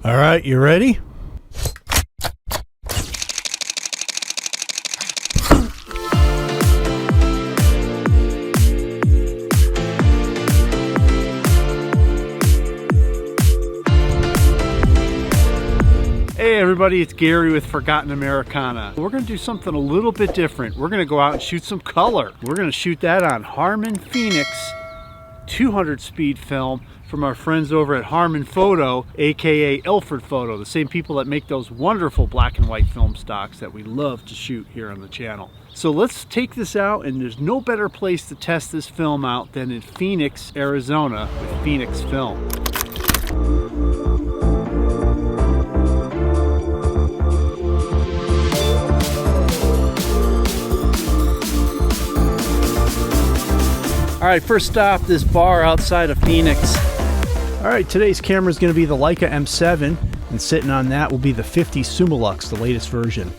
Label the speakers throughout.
Speaker 1: All right, you ready? Hey everybody, it's Gary with Forgotten Americana. We're going to do something a little bit different. We're going to go out and shoot some color. We're going to shoot that on Harman Phoenix 200 speed film from our friends over at Harman Photo, aka Ilford Photo, the same people that make those wonderful black and white film stocks that we love to shoot here on the channel. So let's take this out, and there's no better place to test this film out than in Phoenix, Arizona with Phoenix Film. All right, first stop, this bar outside of Phoenix. All right, today's camera is going to be the Leica M7, and sitting on that will be the 50 Summilux, the latest version.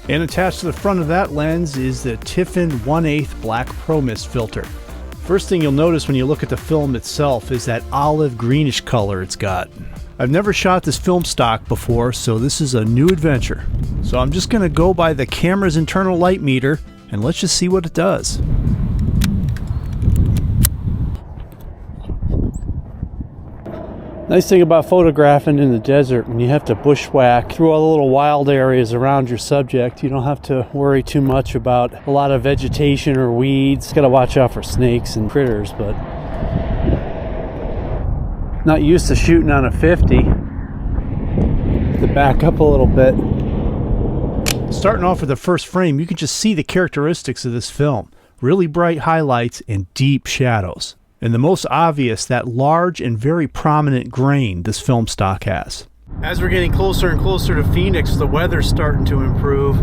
Speaker 1: And attached to the front of that lens is the Tiffin 1/8 Black Pro Mist filter. First thing you'll notice when you look at the film itself is that olive greenish color it's got. I've never shot this film stock before, so this is a new adventure. So I'm just going to go by the camera's internal light meter, and let's just see what it does. Nice thing about photographing in the desert, when you have to bushwhack through all the little wild areas around your subject, you don't have to worry too much about a lot of vegetation or weeds. Got to watch out for snakes and critters, but not used to shooting on a 50. Have to back up a little bit. Starting off with the first frame, you can just see the characteristics of this film. Really bright highlights and deep shadows. And the most obvious, that large and very prominent grain this film stock has. As we're getting closer and closer to Phoenix, the weather's starting to improve.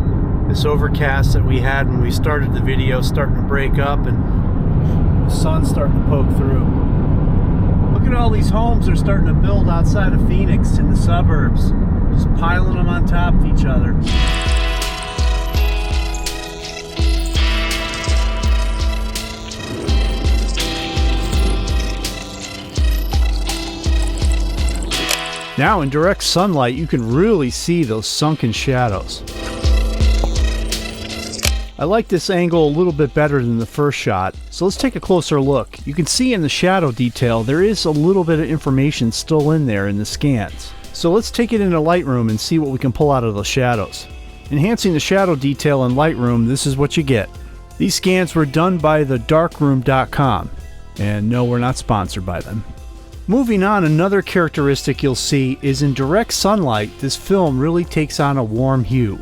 Speaker 1: This overcast that we had when we started the video is starting to break up, and the sun's starting to poke through. Look at all these homes they're starting to build outside of Phoenix in the suburbs. Just piling them on top of each other. Now in direct sunlight, you can really see those sunken shadows. I like this angle a little bit better than the first shot, so let's take a closer look. You can see in the shadow detail, there is a little bit of information still in there in the scans. So let's take it into Lightroom and see what we can pull out of those shadows. Enhancing the shadow detail in Lightroom, this is what you get. These scans were done by the Darkroom.com, and no, we're not sponsored by them. Moving on, another characteristic you'll see is in direct sunlight, this film really takes on a warm hue.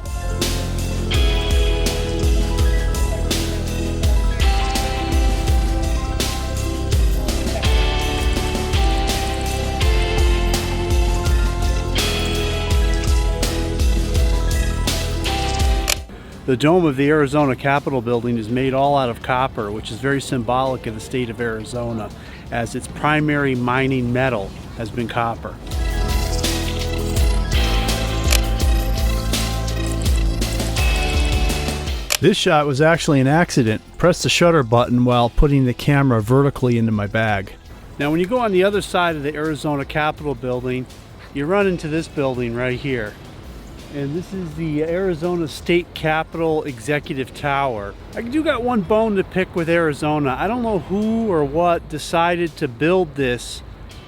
Speaker 1: The dome of the Arizona Capitol building is made all out of copper, which is very symbolic of the state of Arizona, as its primary mining metal has been copper. This shot was actually an accident. Pressed the shutter button while putting the camera vertically into my bag. Now when you go on the other side of the Arizona Capitol building, you run into this building right here. And this is the Arizona State Capitol Executive Tower. I do got one bone to pick with Arizona. I don't know who or what decided to build this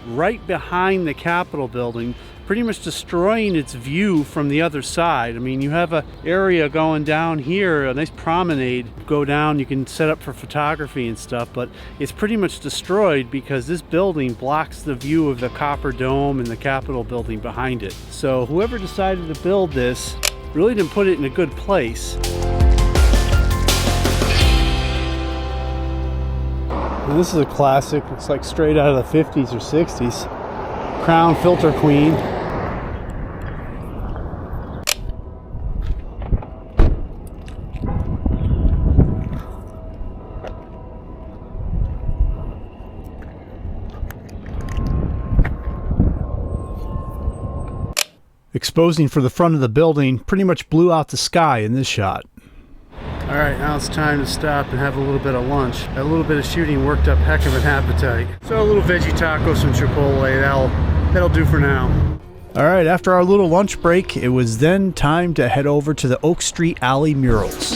Speaker 1: right behind the Capitol building, pretty much destroying its view from the other side. I mean, you have an area going down here, a nice promenade. Go down, you can set up for photography and stuff, but it's pretty much destroyed because this building blocks the view of the copper dome and the Capitol building behind it. So whoever decided to build this really didn't put it in a good place. And this is a classic, looks like straight out of the 50s or 60s. Crown Filter Queen. Exposing for the front of the building pretty much blew out the sky in this shot. Alright, now it's time to stop and have a little bit of lunch. A little bit of shooting worked up heck of an appetite. So a little veggie taco, some Chipotle, that'll do for now. Alright, after our little lunch break, it was then time to head over to the Oak Street Alley Murals.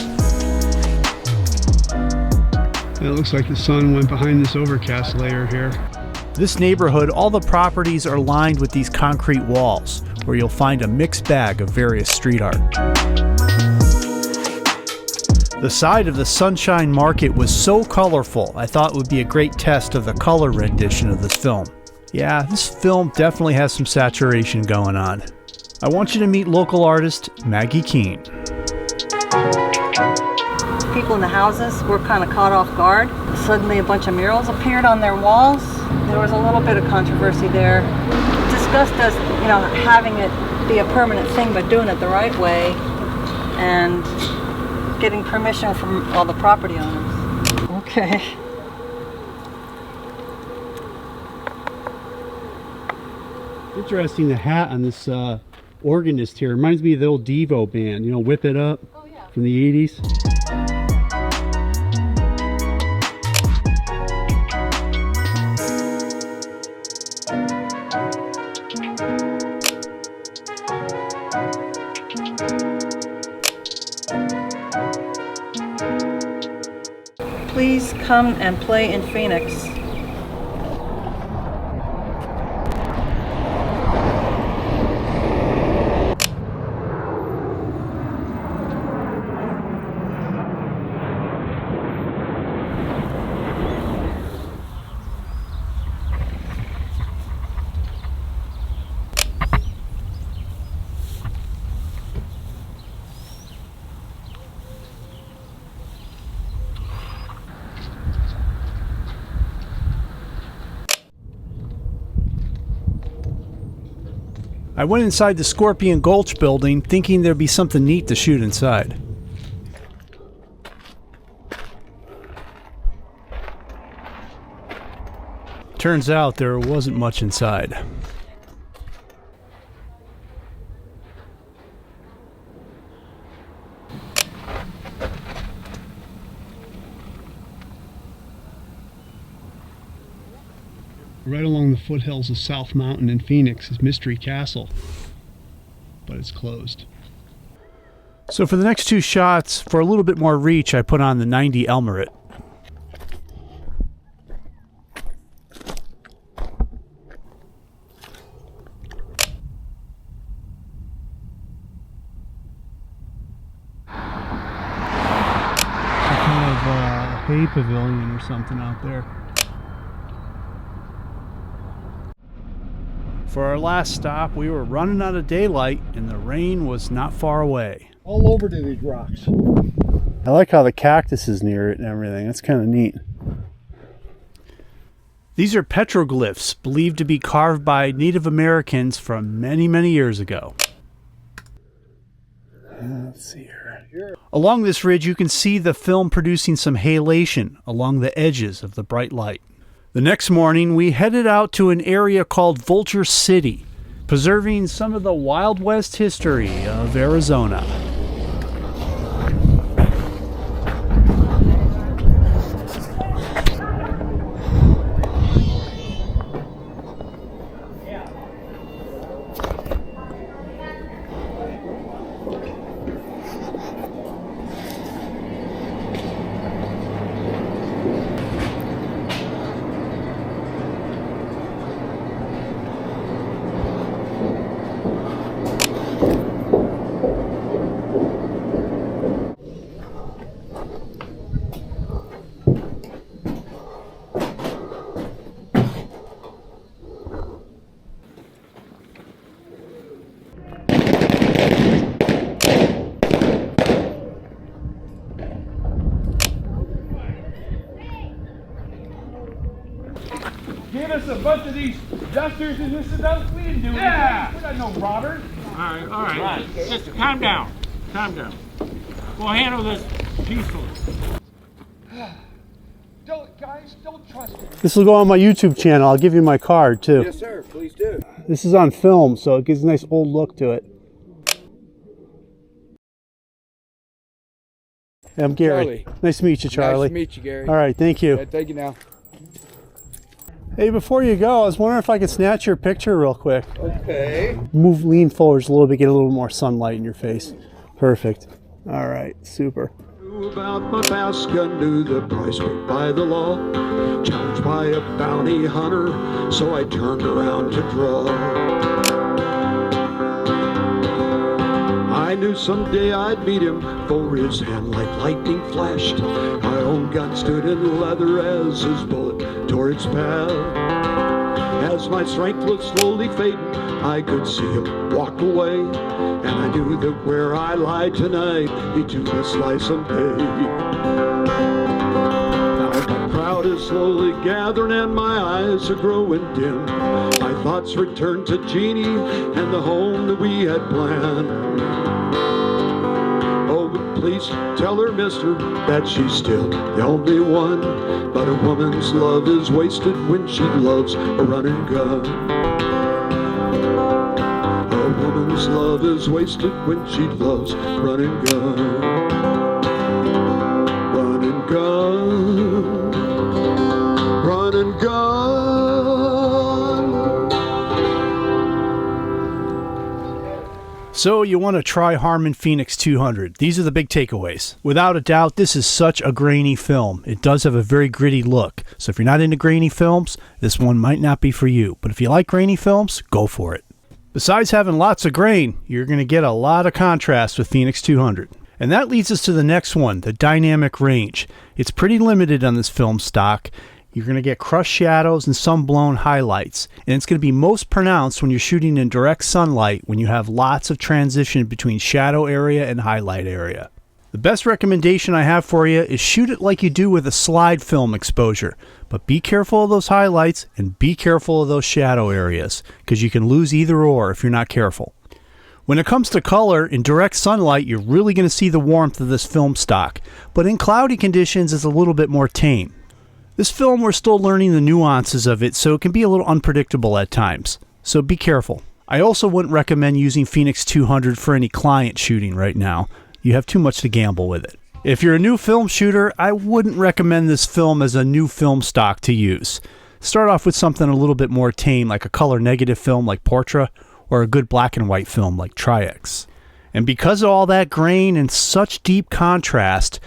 Speaker 1: It looks like the sun went behind this overcast layer here. This neighborhood, all the properties are lined with these concrete walls, where you'll find a mixed bag of various street art. The side of the Sunshine Market was so colorful, I thought it would be a great test of the color rendition of this film. Yeah, this film definitely has some saturation going on. I want you to meet local artist Maggie Keene.
Speaker 2: People in the houses were kind of caught off guard. Suddenly a bunch of murals appeared on their walls. There was a little bit of controversy there. Discussed as, having it be a permanent thing, but doing it the right way and getting permission from all the property owners. Okay.
Speaker 1: Interesting, the hat on this organist here reminds me of the old Devo band, Whip It Up from the 80s.
Speaker 2: Please come and play in Phoenix.
Speaker 1: I went inside the Scorpion Gulch building thinking there'd be something neat to shoot inside. Turns out there wasn't much inside. Right along the foothills of South Mountain in Phoenix is Mystery Castle, but it's closed. So for the next two shots, for a little bit more reach, I put on the 90 Elmarit. Some kind of hay pavilion or something out there. For our last stop, we were running out of daylight and the rain was not far away.
Speaker 3: All over to these rocks.
Speaker 1: I like how the cactus is near it and everything. That's kind of neat. These are petroglyphs, believed to be carved by Native Americans from many, many years ago. Let's see here. Along this ridge, you can see the film producing some halation along the edges of the bright light. The next morning, we headed out to an area called Vulture City, preserving some of the Wild West history of Arizona.
Speaker 3: Give us a bunch of these dusters and this and that. We didn't do anything. We're not no robbers.
Speaker 4: All right. Just calm down. Calm down. We'll handle this peacefully.
Speaker 3: Don't trust him.
Speaker 1: This will go on my YouTube channel. I'll give you my card, too.
Speaker 3: Yes, sir. Please do.
Speaker 1: This is on film, so it gives a nice old look to it. I'm Gary.
Speaker 3: Charlie.
Speaker 1: Nice to meet you, Charlie.
Speaker 3: Nice to meet you, Gary.
Speaker 1: All right, thank you.
Speaker 3: Yeah, thank you now.
Speaker 1: Hey, before you go, I was wondering if I could snatch your picture real quick.
Speaker 3: Okay.
Speaker 1: Lean forwards a little bit, get a little more sunlight in your face. Perfect. All right, super.
Speaker 5: About my past, I knew the price paid by the law. Challenged by a bounty hunter, so I turned around to draw. I knew someday I'd meet him, for his hand like lightning flashed. My own gun stood in leather as his bullet tore its path. As my strength was slowly fading, I could see him walk away, and I knew that where I lie tonight, he took a slice of me. Now the crowd is slowly gathering and my eyes are growing dim. My thoughts return to Jeannie and the home that we had planned. Oh, but please tell her, mister, that she's still the only one. But a woman's love is wasted when she loves a running gun. A woman's love is wasted when she loves run and gun. Run and gun. Run and gun.
Speaker 1: So you want to try Harman Phoenix 200. These are the big takeaways. Without a doubt, this is such a grainy film. It does have a very gritty look. So if you're not into grainy films, this one might not be for you. But if you like grainy films, go for it. Besides having lots of grain, you're going to get a lot of contrast with Phoenix 200. And that leads us to the next one, the dynamic range. It's pretty limited on this film stock. You're going to get crushed shadows and some blown highlights. And it's going to be most pronounced when you're shooting in direct sunlight, when you have lots of transition between shadow area and highlight area. The best recommendation I have for you is shoot it like you do with a slide film exposure. But be careful of those highlights and be careful of those shadow areas, because you can lose either or if you're not careful. When it comes to color, in direct sunlight, you're really going to see the warmth of this film stock. But in cloudy conditions, it's a little bit more tame. This film, we're still learning the nuances of it, so it can be a little unpredictable at times. So be careful. I also wouldn't recommend using Phoenix 200 for any client shooting right now. You have too much to gamble with it. If you're a new film shooter, I wouldn't recommend this film as a new film stock to use. Start off with something a little bit more tame, like a color negative film like Portra, or a good black and white film like Tri-X. And because of all that grain and such deep contrast,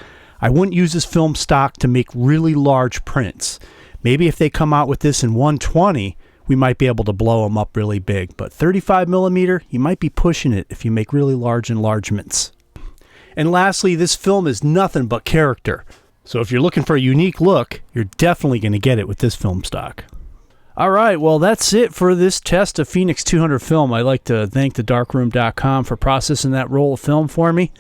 Speaker 1: I wouldn't use this film stock to make really large prints. Maybe if they come out with this in 120, we might be able to blow them up really big. But 35mm, you might be pushing it if you make really large enlargements. And lastly, this film is nothing but character. So if you're looking for a unique look, you're definitely going to get it with this film stock. Alright, well that's it for this test of Phoenix 200 film. I'd like to thank the Darkroom.com for processing that roll of film for me.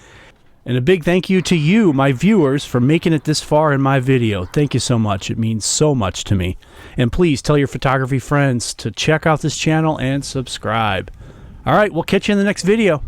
Speaker 1: And a big thank you to you, my viewers, for making it this far in my video. Thank you so much. It means so much to me. And please tell your photography friends to check out this channel and subscribe. Alright, we'll catch you in the next video.